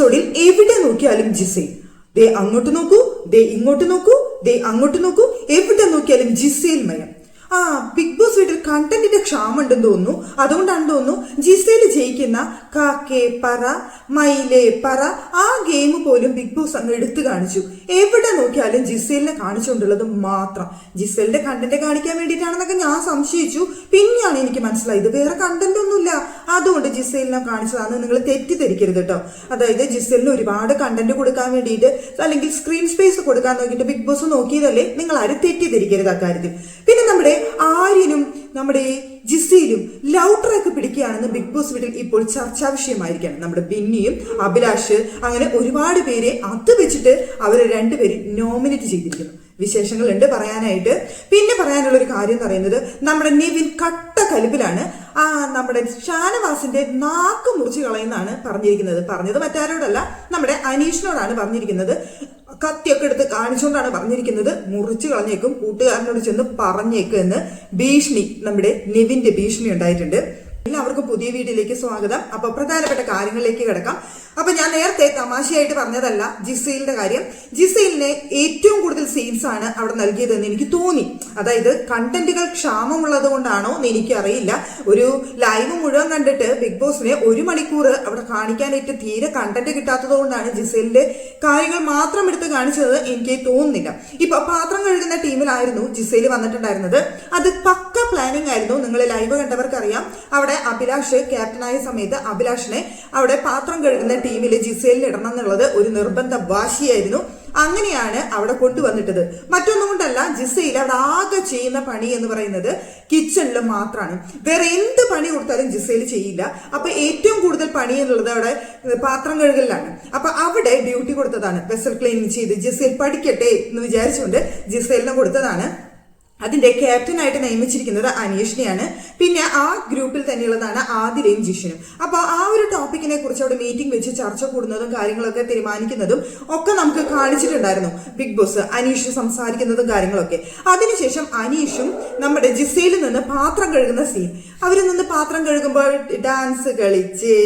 എപ്പിസോഡിൽ എവിടെ നോക്കിയാലും ജിസൈൽ. ദേ അങ്ങോട്ട് നോക്കൂ, ദേ ഇങ്ങോട്ട് നോക്കൂ, ദേ അങ്ങോട്ട് നോക്കൂ, എവിടെ നോക്കിയാലും ജിസൈൽ മയം. ബിഗ് ബോസ് വീട്ടിൽ കണ്ടന്റിന്റെ ക്ഷാമുണ്ടെന്ന് തോന്നുന്നു. അതുകൊണ്ടാണ് തോന്നുന്നു ജിസൈൽ ജയിക്കുന്ന കാക്കേ പറ മയിലേ പറ ആ ഗെയിം പോലും ബിഗ് ബോസ് അങ്ങ് എടുത്തു കാണിച്ചു. എവിടെ നോക്കിയാലും ജിസൈലിനെ കാണിച്ചുകൊണ്ടുള്ളത് മാത്രം. ജിസൈലിന്റെ കണ്ടന്റ് കാണിക്കാൻ വേണ്ടിയിട്ടാണെന്നൊക്കെ ഞാൻ സംശയിച്ചു. പിന്നെയാണ് എനിക്ക് മനസ്സിലായത് വേറെ കണ്ടന്റ് ഒന്നുമില്ല, അതുകൊണ്ട് ജിസൈലിനെ കാണിച്ചതാണെന്ന് നിങ്ങൾ തെറ്റിദ്ധരിക്കരുത് കേട്ടോ. അതായത് ജിസൈലിന് ഒരുപാട് കണ്ടന്റ് കൊടുക്കാൻ വേണ്ടിയിട്ട് അല്ലെങ്കിൽ സ്ക്രീൻ സ്പേസ് കൊടുക്കാൻ നോക്കിയിട്ട് ബിഗ് ബോസ് നോക്കിയതല്ലേ, നിങ്ങൾ ആരും തെറ്റിദ്ധരിക്കരുത് അക്കാര്യത്തിൽ. പിന്നെ നമ്മുടെ ആര്യനും നമ്മുടെ ജിസൈലും ലവ് ട്രാക്ക് പിടിക്കുകയാണെന്ന് ബിഗ് ബോസ് വീട്ടിൽ ഇപ്പോൾ ചർച്ചാ വിഷയമായിരിക്കുകയാണ്. നമ്മുടെ ബിന്നിയും അഭിലാഷ് അങ്ങനെ ഒരുപാട് പേരെ അത് വെച്ചിട്ട് അവരെ രണ്ടുപേരും നോമിനേറ്റ് ചെയ്തിരിക്കുന്നു. വിശേഷങ്ങളുണ്ട് പറയാനായിട്ട്. പിന്നെ പറയാനുള്ള ഒരു കാര്യം എന്ന് പറയുന്നത് നമ്മുടെ നിവിൻ കട്ട കലിപ്പിലാണ്. നമ്മുടെ ഷാനവാസിന്റെ നാക്ക് മുറിച്ച് കളയുന്നതാണ് പറഞ്ഞത് മറ്റാരോടല്ല, നമ്മുടെ അനീഷിനോടാണ് പറഞ്ഞിരിക്കുന്നത്. കത്തിയൊക്കെ എടുത്ത് കാണിച്ചുകൊണ്ടാണ് പറഞ്ഞിരിക്കുന്നത്. മുറിച്ചു കളഞ്ഞേക്കും, കൂട്ടുകാരനോട് ചെന്ന് പറഞ്ഞേക്കും എന്ന് ഭീഷണി, നമ്മുടെ നിവിന്റെ ഭീഷണി ഉണ്ടായിട്ടുണ്ട്. എല്ലാവർക്കും പുതിയ വീഡിയോയിലേക്ക് സ്വാഗതം. അപ്പൊ പ്രധാനപ്പെട്ട കാര്യങ്ങളിലേക്ക് കിടക്കാം. അപ്പൊ ഞാൻ നേരത്തെ തമാശയായിട്ട് പറഞ്ഞതല്ല ജിസൈലിന്റെ കാര്യം. ജിസൈലിനെ ഏറ്റവും കൂടുതൽ സീൻസ് ആണ് അവിടെ നൽകിയതെന്ന് എനിക്ക് തോന്നി. അതായത് കണ്ടന്റുകൾ ക്ഷാമമുള്ളത് കൊണ്ടാണോ എന്ന് എനിക്കറിയില്ല. ഒരു ലൈവ് മുഴുവൻ കണ്ടിട്ട് ബിഗ് ബോസിനെ 1 മണിക്കൂർ അവിടെ കാണിക്കാനായിട്ട് തീരെ കണ്ടന്റ് കിട്ടാത്തത് കൊണ്ടാണ് ജിസൈലിന്റെ കാര്യങ്ങൾ മാത്രം എടുത്ത് കാണിച്ചത് എനിക്ക് തോന്നുന്നില്ല. ഇപ്പൊ പാത്രം കഴുകുന്ന ടീമിലായിരുന്നു ജിസൈൽ വന്നിട്ടുണ്ടായിരുന്നത്. അത് പക്ക പ്ലാനിങ് ആയിരുന്നു. നിങ്ങൾ ലൈവ് കണ്ടവർക്കറിയാം. അവിടെ അഭിലാഷ് ക്യാപ്റ്റനായ സമയത്ത് അഭിലാഷിനെ അവിടെ പാത്രം കഴുകുന്ന ടീമിൽ ജിസൈലിന് ഇടണം എന്നുള്ളത് ഒരു നിർബന്ധ വാശിയായിരുന്നു. അങ്ങനെയാണ് അവിടെ കൊണ്ടുവന്നിട്ടത്. മറ്റൊന്നും കൊണ്ടല്ല, ജിസൈൽ അവിടെ ആകെ ചെയ്യുന്ന പണി എന്ന് പറയുന്നത് കിച്ചണിൽ മാത്രമാണ്. വേറെ എന്ത് പണി കൊടുത്താലും ജിസൈൽ ചെയ്യില്ല. അപ്പൊ ഏറ്റവും കൂടുതൽ പണി എന്നുള്ളത് അവിടെ പാത്രം കഴുകലിലാണ്. അപ്പൊ അവിടെ ഡ്യൂട്ടി കൊടുത്തതാണ്. വെസൽ ക്ലീനിങ് ചെയ്ത് ജിസൈൽ പഠിക്കട്ടെ എന്ന് വിചാരിച്ചുകൊണ്ട് ജിസൈലിനെ കൊടുത്തതാണ്. അതിന്റെ ക്യാപ്റ്റനായിട്ട് നിയമിച്ചിരിക്കുന്നത് അനീഷിനെയാണ്. പിന്നെ ആ ഗ്രൂപ്പിൽ തന്നെയുള്ളതാണ് ആദിലയും ജിഷനും. അപ്പൊ ആ ഒരു ടോപ്പിക്കിനെ കുറിച്ച് അവിടെ മീറ്റിംഗ് വെച്ച് ചർച്ച കൂടുന്നതും കാര്യങ്ങളൊക്കെ തീരുമാനിക്കുന്നതും ഒക്കെ നമുക്ക് കാണിച്ചിട്ടുണ്ടായിരുന്നു ബിഗ് ബോസ്. അനീഷ് സംസാരിക്കുന്നതും കാര്യങ്ങളൊക്കെ. അതിനുശേഷം അനീഷും നമ്മുടെ ജിസൈലിൽ നിന്ന് പാത്രം കഴുകുന്ന സീൻ, അവരിൽ നിന്ന് പാത്രം കഴുകുമ്പോൾ ഡാൻസ് കളിച്ച്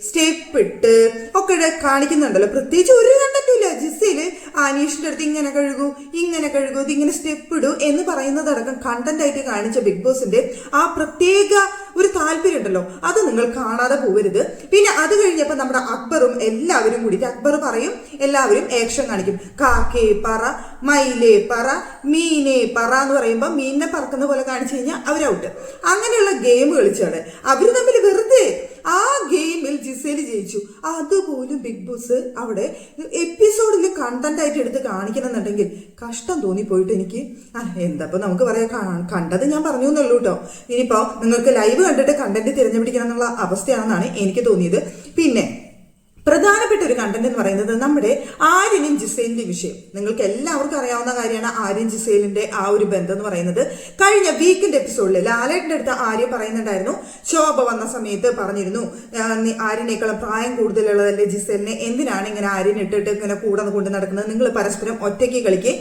സ്റ്റെപ്പ് ഇട്ട് ഒക്കെ കാണിക്കുന്നുണ്ടല്ലോ. പ്രത്യേകിച്ച് ഒരു കണ്ടന്റില്ല. ജിസൈല് അനീഷിന്റെ അടുത്ത് ഇങ്ങനെ കഴുകൂ, ഇതിങ്ങനെ സ്റ്റെപ്പ് ഇടൂ എന്ന് പറയുന്നത് അടക്കം കണ്ടന്റ് ആയിട്ട് കാണിച്ച ബിഗ് ബോസിന്റെ ആ പ്രത്യേക ഒരു താല്പര്യം ഉണ്ടല്ലോ, അത് നിങ്ങൾ കാണാതെ പോകരുത്. പിന്നെ അത് കഴിഞ്ഞപ്പോ നമ്മുടെ അക്ബറും എല്ലാവരും കൂടിയിട്ട് അക്ബർ പറയും, എല്ലാവരും ആക്ഷൻ കാണിക്കും. കാക്കേ പറ മയിലേ പറ മീനേ പറ എന്ന് പറയുമ്പോൾ മീനിനെ പറക്കുന്ന പോലെ കാണിച്ചു കഴിഞ്ഞാൽ അവരൗട്ട്. അങ്ങനെയുള്ള ഗെയിം കളിച്ചാണ് അവര് തമ്മിൽ. വെറുതെ ആ ഗെയിമിൽ ജിസൈൽ ജയിച്ചു. അതുപോലും ബിഗ് ബോസ് അവിടെ എപ്പിസോഡിൽ കണ്ടന്റ് ആയിട്ട് എടുത്ത് കാണിക്കണമെന്നുണ്ടെങ്കിൽ കഷ്ടം തോന്നിപ്പോയിട്ട് എനിക്ക് എന്താ നമുക്ക് പറയാം. കണ്ടത് ഞാൻ പറഞ്ഞു എന്നുള്ളൂ കേട്ടോ. ഇനിയിപ്പോ നിങ്ങൾക്ക് ലൈവ് കണ്ടിട്ട് കണ്ടന്റ് തിരഞ്ഞുപിടിക്കണം എന്നുള്ള അവസ്ഥയാണെന്നാണ് എനിക്ക് തോന്നിയത്. പിന്നെ പ്രധാനപ്പെട്ട ഒരു കണ്ടന്റ് എന്ന് പറയുന്നത് നമ്മുടെ ആര്യനും ജിസൈലിന്റെ വിഷയം. നിങ്ങൾക്ക് എല്ലാവർക്കും അറിയാവുന്ന കാര്യമാണ് ആര്യൻ ജിസൈലിന്റെ ആ ഒരു ബന്ധം എന്ന് പറയുന്നത്. കഴിഞ്ഞ വീക്കെൻഡ് എപ്പിസോഡിൽ ലാലേട്ടന്റെ അടുത്ത് ആര്യ പറയുന്നുണ്ടായിരുന്നു, ശോഭ വന്ന സമയത്ത് പറഞ്ഞിരുന്നു ആര്യനേക്കാളും പ്രായം കൂടുതലുള്ളതല്ലേ ജിസൈലിനെ, എന്തിനാണ് ഇങ്ങനെ ആര്യൻ ഇട്ടിട്ട് ഇങ്ങനെ കൂടെ കൊണ്ട് നടക്കുന്നത്, നിങ്ങൾ പരസ്പരം ഒറ്റയ്ക്ക് കളിക്കേ,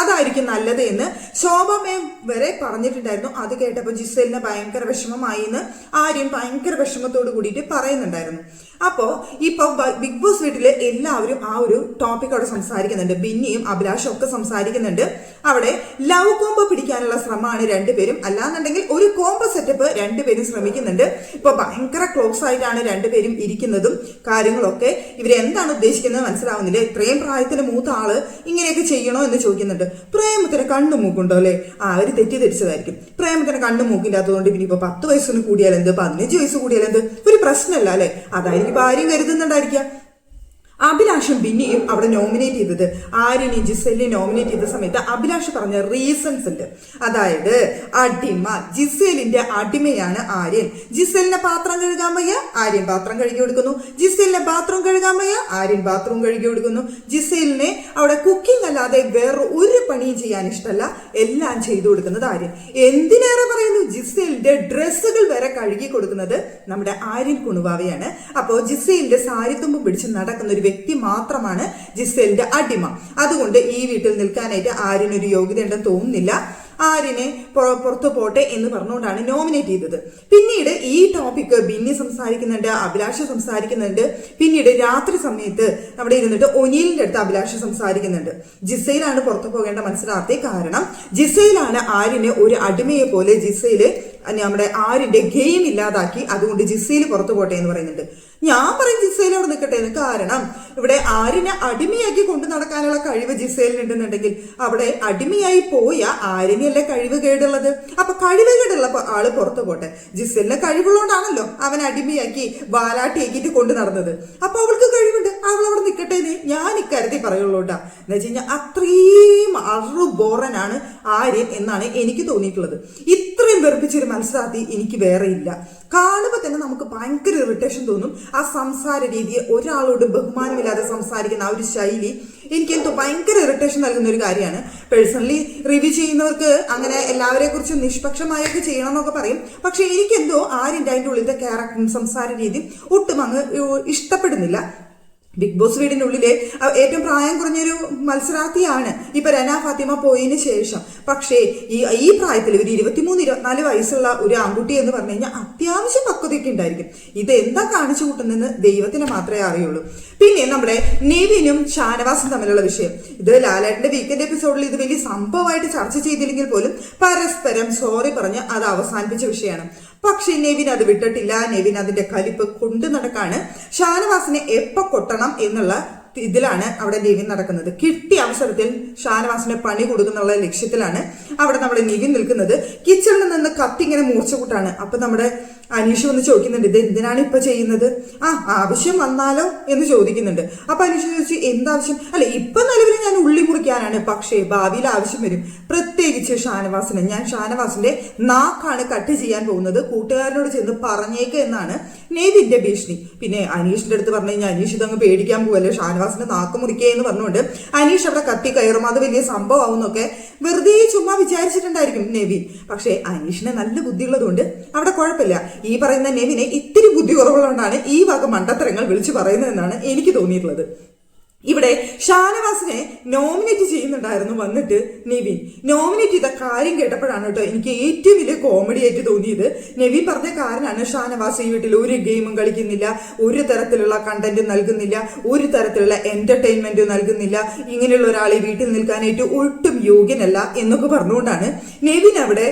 അതായിരിക്കും നല്ലത് എന്ന് ശോഭമേം വരെ പറഞ്ഞിട്ടുണ്ടായിരുന്നു. അത് കേട്ടപ്പോൾ ജിസൈലിന് ഭയങ്കര വിഷമമായി എന്ന് ആര്യൻ ഭയങ്കര വിഷമത്തോട് കൂടിയിട്ട് പറയുന്നുണ്ടായിരുന്നു. അപ്പോ ഇപ്പൊ ബിഗ് ബോസ് വീട്ടില് എല്ലാവരും ആ ഒരു ടോപ്പിക് അവിടെ സംസാരിക്കുന്നുണ്ട്. ബിന്നിയും അഭിലാഷും ഒക്കെ സംസാരിക്കുന്നുണ്ട്. അവിടെ ലവ് കോംബോ പിടിക്കാനുള്ള ശ്രമമാണ് രണ്ടുപേരും. അല്ലാന്നുണ്ടെങ്കിൽ ഒരു കോംബോ സെറ്റപ്പ് രണ്ടുപേരും ശ്രമിക്കുന്നുണ്ട്. ഇപ്പൊ ഭയങ്കര ക്ലോസ് ആയിട്ടാണ് രണ്ടുപേരും ഇരിക്കുന്നതും കാര്യങ്ങളൊക്കെ. ഇവരെന്താണ് ഉദ്ദേശിക്കുന്നത് മനസ്സിലാവുന്നില്ല. ഇത്രയും പ്രായത്തിന് മൂത്ത ആള് ഇങ്ങനെയൊക്കെ ചെയ്യണോ എന്ന് ചോദിക്കുന്നുണ്ട്. പ്രേമത്തിന് കണ്ണു മൂക്കുണ്ടോ അല്ലെ? അവര് തെറ്റിദ്ധരിച്ചതായിരിക്കും. പ്രേമത്തിന് കണ്ണു മൂക്കില്ലാത്തതുകൊണ്ട് പിന്നെ ഇപ്പൊ 10 വയസ്സിന് കൂടിയാലെന്ത്, 15 വയസ്സ് കൂടിയാലെന്ത്, ഒരു പ്രശ്നമല്ല അല്ലെ? അതായിരിക്കും ആരും കരുതുന്നുണ്ടായിരിക്കാം. അഭിലാഷും ബിന്നിയും അവിടെ നോമിനേറ്റ് ചെയ്തത്, ആര്യനെയും ജിസൈലിനെ നോമിനേറ്റ് ചെയ്ത സമയത്ത് അഭിലാഷ് പറഞ്ഞ റീസൺസ് ഉണ്ട്. അതായത് അടിമ, ജിസൈലിന്റെ അടിമയാണ് ആര്യൻ. ജിസൈലിന്റെ പാത്രം കഴുകാൻ വയ്യ, ആര്യൻ പാത്രം കഴുകി കൊടുക്കുന്നു. ജിസൈലിന്റെ ബാത്റൂം കഴുകാൻ വയ്യ, ആര്യൻ ബാത്റൂം കഴുകി കൊടുക്കുന്നു. ജിസൈലിനെ അവിടെ കുക്കിംഗ് അല്ലാതെ വേറെ ഒരു പണിയും ചെയ്യാൻ ഇഷ്ടമല്ല, എല്ലാം ചെയ്തു കൊടുക്കുന്നത് ആര്യൻ. എന്തിനേറെ പറയുന്നു, ജിസൈലിന്റെ ഡ്രസ്സുകൾ വരെ കഴുകി കൊടുക്കുന്നത് നമ്മുടെ ആര്യൻ കുണുവാവയാണ്. അപ്പോ ജിസൈലിന്റെ സാരിത്തുമ്പും പിടിച്ച് നടക്കുന്ന ഒരു വ്യക്തി മാത്രമാണ് ജിസൈലിന്റെ അടിമ. അതുകൊണ്ട് ഈ വീട്ടിൽ നിൽക്കാനായിട്ട് ആര്യനൊരു യോഗ്യത ഉണ്ടെന്ന് തോന്നുന്നില്ല. ആര്യനെ പുറത്തു പോട്ടെ എന്ന് പറഞ്ഞുകൊണ്ടാണ് നോമിനേറ്റ് ചെയ്തത്. പിന്നീട് ഈ ടോപ്പിക് ബിന്നി സംസാരിക്കുന്നുണ്ട്, അഭിലാഷ് സംസാരിക്കുന്നുണ്ട്. പിന്നീട് രാത്രി സമയത്ത് അവിടെ ഇരുന്നിട്ട് ഒനീലിന്റെ അടുത്ത് അഭിലാഷ് സംസാരിക്കുന്നുണ്ട്. ജിസയിലാണ് പുറത്തു പോകേണ്ട മത്സരാർത്ഥി, കാരണം ജിസയിലാണ് ആര്യനെ ഒരു അടിമയെ പോലെ ജിസയില് നമ്മുടെ ആര്യന്റെ ഗെയിം ഇല്ലാതാക്കി, അതുകൊണ്ട് ജിസയിൽ പുറത്തു പോട്ടെ എന്ന് പറയുന്നുണ്ട്. ഞാൻ പറയും ജിസയിൽ അവിടെ നിൽക്കട്ടെ എന്ന്. കാരണം ഇവിടെ ആര്യനെ അടിമയാക്കി കൊണ്ടു നടക്കാനുള്ള കഴിവ് ജിസയിലിനുണ്ടെന്നുണ്ടെങ്കിൽ അവിടെ അടിമയായി പോയ ആര്യനെയല്ലേ കഴിവ് കേടുള്ളത്. അപ്പൊ കഴിവ് കേടുള്ള ആള് പുറത്തു പോട്ടെ. ജിസലിന് കഴിവുള്ളതുകൊണ്ടാണല്ലോ അവൻ അടിമയാക്കി വാലാട്ടിയാക്കിയിട്ട് കൊണ്ടു നടന്നത്. അപ്പൊ അവൾക്ക് കഴിവുണ്ട്, അവൾ അവിടെ നിൽക്കട്ടെ എന്ന് ഞാൻ ഇക്കാര്യത്തിൽ പറയുള്ളൂ കേട്ടാ. എന്ന് വെച്ച് കഴിഞ്ഞാൽ അത്രയും ബോറനാണ് ആര്യൻ എന്നാണ് എനിക്ക് തോന്നിയിട്ടുള്ളത്. ഇത്രയും വെറുപ്പിച്ചൊരു മത്സരാർത്ഥി എനിക്ക് വേറെ ഇല്ല. കാണുമ്പോൾ തന്നെ നമുക്ക് ഭയങ്കര ഇറിറ്റേഷൻ തോന്നും. ആ സംസാര രീതി, ഒരാളോട് ബഹുമാനമില്ലാതെ സംസാരിക്കുന്ന ആ ഒരു ശൈലി എനിക്ക് എന്തോ ഭയങ്കര ഇറിറ്റേഷൻ നൽകുന്ന ഒരു കാര്യമാണ്. പേഴ്സണലി റിവ്യൂ ചെയ്യുന്നവർക്ക് അങ്ങനെ എല്ലാവരെ കുറിച്ചും നിഷ്പക്ഷമായൊക്കെ ചെയ്യണം എന്നൊക്കെ പറയും. പക്ഷെ എനിക്കെന്തോ ആര്യൻ്റെ അതിൻ്റെ ഉള്ളിലത്തെ ക്യാരക്ടറും സംസാര രീതിയും ഒട്ടും അങ്ങ് ഇഷ്ടപ്പെടുന്നില്ല. ബിഗ് ബോസ് വീടിന്റെ ഉള്ളിലെ ഏറ്റവും പ്രായം കുറഞ്ഞൊരു മത്സരാർത്ഥിയാണ് ഇപ്പൊ രന ഫാത്തിമ പോയതിനു ശേഷം. പക്ഷേ ഈ പ്രായത്തിൽ ഒരു 23-24 വയസ്സുള്ള ഒരു ആൺകുട്ടി എന്ന് പറഞ്ഞു കഴിഞ്ഞാൽ അത്യാവശ്യം പക്വതയൊക്കെ ഉണ്ടായിരിക്കും. ഇത് എന്താ കാണിച്ചു കൂട്ടുന്നതെന്ന് ദൈവത്തിന് മാത്രമേ അറിയുള്ളൂ. പിന്നെ നമ്മുടെ നെവിനും ഷാനവാസും തമ്മിലുള്ള വിഷയം, ഇത് ലാലേട്ടന്റെ വീക്കെൻഡ് എപ്പിസോഡിൽ ഇത് വലിയ സംഭവമായിട്ട് ചർച്ച ചെയ്തില്ലെങ്കിൽ പോലും പരസ്പരം സോറി പറഞ്ഞ് അത് അവസാനിപ്പിച്ച വിഷയമാണ്. പക്ഷെ നെവിൻ അത് വിട്ടിട്ടില്ല. നെവിൻ അതിന്റെ കലിപ്പ് കൊണ്ടു നടക്കാണ്. ഷാനവാസിനെ എപ്പോ കൊട്ടണം എന്നുള്ള ഇതിലാണ് അവിടെ നെവിൻ നടക്കുന്നത്. കിട്ടിയ അവസരത്തിൽ ഷാനവാസിനെ പണി കൊടുക്കുന്നുള്ള ലക്ഷ്യത്തിലാണ് അവിടെ നമ്മുടെ നെവിൻ നിൽക്കുന്നത്. കിച്ചണിൽ നിന്ന് കത്തി ഇങ്ങനെ മൂർച്ച കൂട്ടാണ്. അപ്പൊ നമ്മുടെ അനീഷ് വന്ന് ചോദിക്കുന്നുണ്ട്, ഇത് എന്തിനാണ് ഇപ്പൊ ചെയ്യുന്നത്? ആവശ്യം വന്നാലോ എന്ന് ചോദിക്കുന്നുണ്ട്. അപ്പൊ അനീഷ് ചോദിച്ചു, എന്താവശ്യം? അല്ലെ, ഇപ്പൊ നിലവിൽ ഞാൻ ഉള്ളി മുറിക്കാനാണ്, പക്ഷേ ഭാവിയിൽ ആവശ്യം വരും, പ്രത്യേകിച്ച് ഷാനവാസിന്. ഞാൻ ഷാനവാസിന്റെ നാക്കാണ് കട്ട് ചെയ്യാൻ പോകുന്നത്, കൂട്ടുകാരനോട് ചെന്ന് പറഞ്ഞേക്ക് എന്നാണ് നെവിന്റെ ഭീഷണി. പിന്നെ അനീഷിന്റെ അടുത്ത് പറഞ്ഞു കഴിഞ്ഞാൽ അനീഷ് ഇതങ്ങ് പേടിക്കാൻ പോവല്ലേ, ഷാനവാസിന്റെ നാക്ക് മുറിക്കുക എന്ന് പറഞ്ഞുകൊണ്ട് അനീഷ് അവിടെ കത്തി കയറും, അത് വലിയ സംഭവമാവുന്നൊക്കെ വെറുതെ ചുമ്മാ വിചാരിച്ചിട്ടുണ്ടായിരിക്കും നെവിൻ. പക്ഷെ അനീഷിന് നല്ല ബുദ്ധിയുള്ളതുകൊണ്ട് അവിടെ കുഴപ്പമില്ല. ഈ പറയുന്ന നെവിനെ ഇത്തിരി ബുദ്ധി കുറവുള്ളതുകൊണ്ടാണ് ഈ വക മണ്ടത്തരങ്ങൾ വിളിച്ചു പറയുന്നതെന്നാണ് എനിക്ക് തോന്നിയിട്ടുള്ളത്. ഇവിടെ ഷാനവാസിനെ നോമിനേറ്റ് ചെയ്യുന്നുണ്ടായിരുന്നു വന്നിട്ട് നെവിൻ. നോമിനേറ്റ് ചെയ്ത കാര്യം കേട്ടപ്പോഴാണ് കേട്ടോ എനിക്ക് ഏറ്റവും വലിയ കോമഡി ആയിട്ട് തോന്നിയത്. നെവിൻ പറഞ്ഞ കാരണമാണ്, ഷാനവാസ് ഈ വീട്ടിൽ ഒരു ഗെയിമും കളിക്കുന്നില്ല, ഒരു തരത്തിലുള്ള കണ്ടന്റ് നൽകുന്നില്ല, ഒരു തരത്തിലുള്ള എന്റർടൈൻമെന്റ് നൽകുന്നില്ല, ഇങ്ങനെയുള്ള ഒരാൾ ഈ വീട്ടിൽ നിൽക്കാനായിട്ട് ഒട്ടും യോഗ്യനല്ല എന്നൊക്കെ പറഞ്ഞുകൊണ്ടാണ് നെവിൻ അവിടെ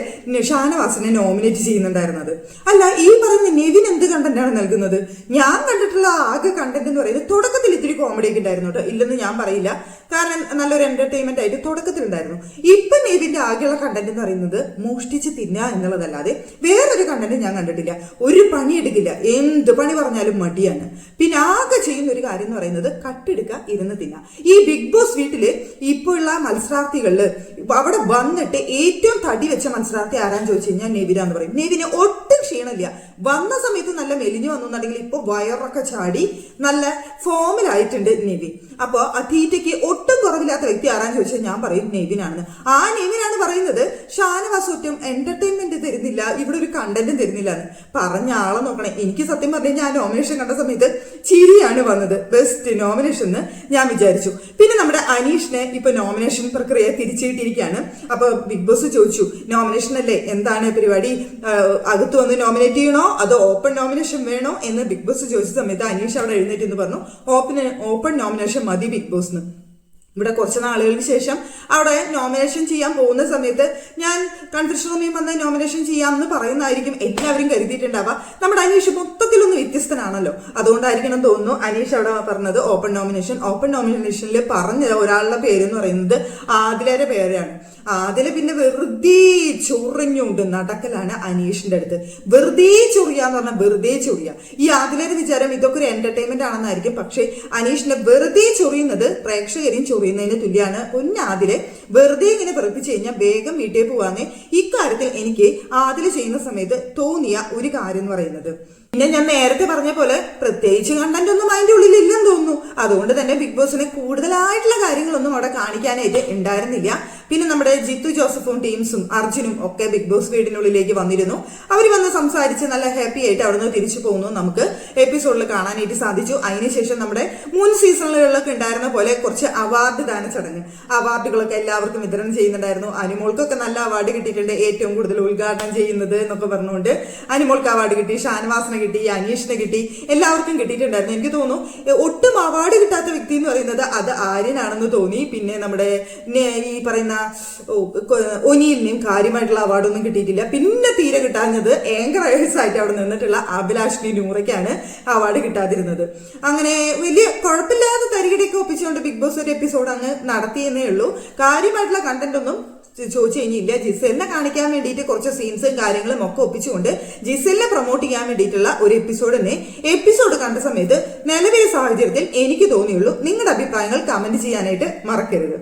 ഷാനവാസിനെ നോമിനേറ്റ് ചെയ്യുന്നുണ്ടായിരുന്നത്. അല്ല, ഈ പറയുന്ന നെവിൻ എന്ത് കണ്ടന്റാണ് നൽകുന്നത്? ഞാൻ കണ്ടിട്ടുള്ള ആകെ കണ്ടന്റ് എന്ന് പറയുന്നത് തുടക്കത്തിൽ ഇത്തിരി കോമഡി ഒക്കെ ഉണ്ടായിരുന്നു, ഇല്ലെന്ന് ഞാൻ പറയില്ല. കാരണം നല്ലൊരു എന്റർടൈൻമെന്റ് ആയിട്ട് തുടക്കത്തിലുണ്ടായിരുന്നു. ഇപ്പൊ നെവിന്റെ ആകെയുള്ള കണ്ടന്റ് എന്ന് പറയുന്നത് മോഷ്ടിച്ച് തിന്നുക എന്നുള്ളതല്ലാതെ വേറൊരു കണ്ടന്റ് ഞാൻ കണ്ടിട്ടില്ല. ഒരു പണി എടുക്കില്ല, എന്ത് പണി പറഞ്ഞാലും മടിയാണ്. പിന്നെ ആകെ ചെയ്യുന്ന ഒരു കാര്യം എന്ന് പറയുന്നത് കട്ടെടുക്കുക, ഇരുന്ന് തിന്നുക. ഈ ബിഗ് ബോസ് വീട്ടില് ഇപ്പോഴുള്ള മത്സരാർത്ഥികളില് അവിടെ വന്നിട്ട് ഏറ്റവും തടി വെച്ച മത്സരാർത്ഥി ആരാന്ന് ചോദിച്ചു കഴിഞ്ഞാൽ നെവിനാന്ന് പറയും. നെവിന് ഒട്ടും ക്ഷീണമില്ല. വന്ന സമയത്ത് നല്ല മെലിഞ്ഞു വന്നുണ്ടെങ്കിൽ ഇപ്പൊ വയറൊക്കെ ചാടി നല്ല ഫോമിലായിട്ടുണ്ട് നെവിൻ. അപ്പൊ ആ തീറ്റയ്ക്ക് ഒട്ടും കുറവില്ലാത്ത വ്യക്തി ആരാന്ന് ചോദിച്ചാൽ ഞാൻ പറയും നെവിനാണെന്ന്. ആ നെവിനാണ് പറയുന്നത് ഷാനവാസ് ഒട്ടും എന്റർടൈൻമെന്റ് തരുന്നില്ല, ഇവിടെ ഒരു കണ്ടന്റും തരുന്നില്ല എന്ന്. പറഞ്ഞ ആളെ നോക്കണേ. എനിക്ക് സത്യം പറഞ്ഞു കഴിഞ്ഞാൽ നോമിനേഷൻ കണ്ട സമയത്ത് ചിരിയാണ് വന്നത്. ബെസ്റ്റ് നോമിനേഷൻ എന്ന് ഞാൻ വിചാരിച്ചു. പിന്നെ നമ്മുടെ അനീഷിനെ ഇപ്പൊ നോമിനേഷൻ പ്രക്രിയ തിരിച്ചിട്ടിരിക്കുകയാണ്. അപ്പൊ ബിഗ് ബോസ് ചോദിച്ചു, നോമിനേഷൻ അല്ലേ, എന്താണ് പരിപാടി, അകത്ത് വന്ന് നോമിനേറ്റ് ചെയ്യണോ അതോ ഓപ്പൺ നോമിനേഷൻ വേണോ എന്ന് ബിഗ് ബോസ് ചോദിച്ച സമയത്ത് അനീഷ് അവിടെ എഴുന്നേറ്റ് എന്ന് പറഞ്ഞു, ഓപ്പൺ നോമിനേഷൻ മതി ബിഗ് ബോസിന്. ഇവിടെ കുറച്ച് നാളുകൾക്ക് ശേഷം അവിടെ നോമിനേഷൻ ചെയ്യാൻ പോകുന്ന സമയത്ത് ഞാൻ കൺഫ്യൂഷൻ റൂമിൽ വന്ന് നോമിനേഷൻ ചെയ്യാമെന്ന് പറയുന്നതായിരിക്കും എല്ലാവരും കരുതിയിട്ടുണ്ടാവുക. നമ്മുടെ അനീഷ് മൊത്തത്തിലൊന്ന് വ്യത്യസ്തനാണല്ലോ, അതുകൊണ്ടായിരിക്കണം തോന്നുന്നു അനീഷ് അവിടെ പറഞ്ഞത് ഓപ്പൺ നോമിനേഷൻ. ഓപ്പൺ നോമിനേഷനിൽ പറഞ്ഞ ഒരാളുടെ പേരെന്ന് പറയുന്നത് ആദിലയുടെ പേരാണ്. ആദില പിന്നെ വെറുതെ ചൊറിഞ്ഞുകൊണ്ട് നടക്കലാണ് അനീഷിന്റെ അടുത്ത്. വെറുതെ ചൊറിയാന്ന് പറഞ്ഞാൽ വെറുതെ ചൊറിയ. ഈ ആദിലയുടെ വിചാരം ഇതൊക്കെ ഒരു എന്റർടൈൻമെന്റ് ആണെന്നായിരിക്കും, പക്ഷെ അനീഷിനെ വെറുതെ ചൊറിയുന്നത് പ്രേക്ഷകരെയും ചൊറിയുന്നതിന് തുല്യമാണ്. ആദിലെ വെറുതെ ഇങ്ങനെ വെറുപ്പിച്ചു കഴിഞ്ഞാൽ വേഗം വീട്ടിൽ പോവാന്നേ ഇക്കാര്യത്തിൽ എനിക്ക് ആദില ചെയ്യുന്ന സമയത്ത് തോന്നിയ ഒരു കാര്യം എന്ന് പറയുന്നത്. പിന്നെ ഞാൻ നേരത്തെ പറഞ്ഞ പോലെ പ്രത്യേകിച്ച് കണ്ടന്റ് ഒന്നും അതിന്റെ ഉള്ളിൽ ഇല്ലെന്ന് തോന്നുന്നു. അതുകൊണ്ട് തന്നെ ബിഗ് ബോസിനെ കൂടുതലായിട്ടുള്ള കാര്യങ്ങളൊന്നും അവിടെ കാണിക്കാനായിട്ട് ഉണ്ടായിരുന്നില്ല. പിന്നെ നമ്മുടെ ജിത്തു ജോസഫും ടീംസും അർജുനും ഒക്കെ ബിഗ് ബോസ് വീടിനുള്ളിലേക്ക് വന്നിരുന്നു. അവർ വന്ന് സംസാരിച്ച് നല്ല ഹാപ്പി ആയിട്ട് അവിടുന്ന് തിരിച്ചു പോകുന്നു നമുക്ക് എപ്പിസോഡിൽ കാണാനായിട്ട് സാധിച്ചു. അതിനുശേഷം നമ്മുടെ മുൻ സീസണുകളിലൊക്കെ ഉണ്ടായിരുന്ന പോലെ കുറച്ച് അവാർഡ് ദാന ചടങ്ങ്, അവാർഡുകളൊക്കെ എല്ലാവർക്കും വിതരണം ചെയ്യുന്നുണ്ടായിരുന്നു. അനുമോൾക്കൊക്കെ നല്ല അവാർഡ് കിട്ടിയിട്ടുണ്ട്, ഏറ്റവും കൂടുതൽ ഉദ്ഘാടനം ചെയ്യുന്നത് എന്നൊക്കെ പറഞ്ഞുകൊണ്ട് അനുമോൾക്ക് അവാർഡ് കിട്ടി, ഷാനവാസിനെ കിട്ടി, അനീഷിനെ കിട്ടി, എല്ലാവർക്കും കിട്ടിയിട്ടുണ്ടായിരുന്നു. എനിക്ക് തോന്നുന്നു ഒട്ടും അവാർഡ് കിട്ടാത്ത വ്യക്തി എന്ന് പറയുന്നത് അത് ആര്യനാണെന്ന് തോന്നി. പിന്നെ നമ്മുടെ ഈ പറയുന്ന ഒനിയിലിനും കാര്യമായിട്ടുള്ള അവാർഡൊന്നും കിട്ടിയിട്ടില്ല. പിന്നെ തീരെ കിട്ടാഞ്ഞത് ആങ്കറേഴ്സ് ആയിട്ട് അവിടെ നിന്നിട്ടുള്ള അഭിലാഷിനി നൂറയ്ക്കാണ് അവാർഡ് കിട്ടാതിരുന്നത്. അങ്ങനെ വലിയ കുഴപ്പമില്ലാതെ തരികിടയൊക്കെ ഒപ്പിച്ചുകൊണ്ട് ബിഗ് ബോസ് ഒരു എപ്പിസോഡ് അങ്ങ് നടത്തിയെന്നേ ഉള്ളൂ. കാര്യമായിട്ടുള്ള കണ്ടന്റ് ഒന്നും ചോദിച്ചു കഴിഞ്ഞില്ല. ജിസേലിനെ കാണിക്കാൻ വേണ്ടിയിട്ട് കുറച്ച് സീൻസും കാര്യങ്ങളും ഒക്കെ ഒപ്പിച്ചുകൊണ്ട് ജിസേലിനെ പ്രൊമോട്ട് ചെയ്യാൻ വേണ്ടിയിട്ടുള്ള ഒരു എപ്പിസോഡ് കണ്ട സമയത്ത് നിലവിലെ സാഹചര്യത്തിൽ എനിക്ക് തോന്നിയുള്ളൂ. നിങ്ങളുടെ അഭിപ്രായങ്ങൾ കമന്റ് ചെയ്യാനായിട്ട് മറക്കരുത്.